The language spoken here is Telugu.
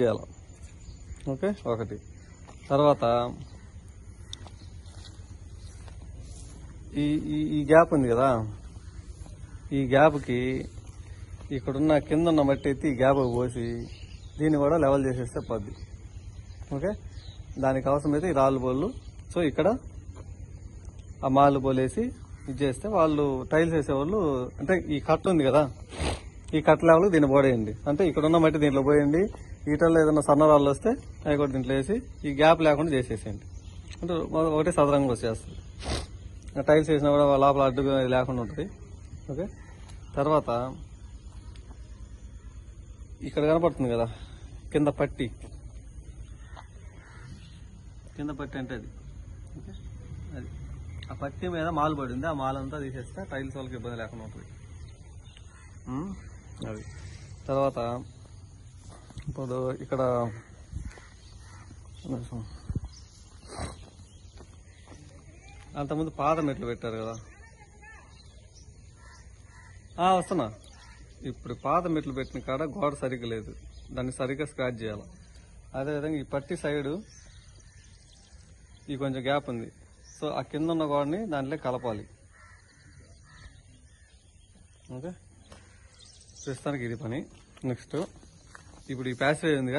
చేయాలి. ఓకే, ఒకటి. తర్వాత ఈ గ్యాప్ ఉంది కదా, ఈ గ్యాప్కి ఇక్కడున్న కింద ఉన్న మట్టి ఎత్తి ఈ గ్యాప్ పోసి దీన్ని కూడా లెవెల్ చేసేస్తే పద్ది. ఓకే, దానికి అవసరమైతే ఈ రాళ్ళు బోళ్ళు, సో ఇక్కడ ఆ మాళ్ళు బోలు వేసి ఇది చేస్తే వాళ్ళు టైల్స్ వేసేవాళ్ళు, అంటే ఈ కట్ట ఉంది కదా, ఈ కట్ట లెవెల్ దీన్ని పోడేయండి. అంటే ఇక్కడ ఉన్న మట్టి దీంట్లో పోయండి, ఈటల్లో ఏదైనా సన్న రాళ్ళు వస్తే అవి కూడా దీంట్లో వేసి ఈ గ్యాప్ లేకుండా చేసేసేయండి. అంటే ఒకటే సదరంగా వచ్చేస్తుంది. టైల్స్ వేసినా కూడా లోపల అడ్డు లేకుండా ఉంటుంది. ఓకే, తర్వాత ఇక్కడ కనపడుతుంది కదా కింద పట్టి అంటే అది. ఓకే, అది ఆ పట్టి మీద మాల్ పడింది, ఆ మాల్ అంతా తీసేస్తే టైల్స్ వాళ్ళకి ఇబ్బంది లేకుండా ఉంటుంది. అది తర్వాత ఇప్పుడు ఇక్కడ అంతకుముందు పాత మెట్లు పెట్టారు కదా, వస్తున్నా. ఇప్పుడు పాత మెట్లు పెట్టిన కాడ గోడ సరిగ్గా లేదు, దాన్ని సరిగ్గా స్క్రాచ్ చేయాలి. అదేవిధంగా ఈ పట్టి సైడు ఈ కొంచెం గ్యాప్ ఉంది, సో ఆ కింద ఉన్న గోడని దాంట్లో కలపాలి. ఓకే, ప్రస్తుతానికి ఇది పని. నెక్స్ట్ ఇప్పుడు ఈ ప్యాసేజ్ ఉందిగా,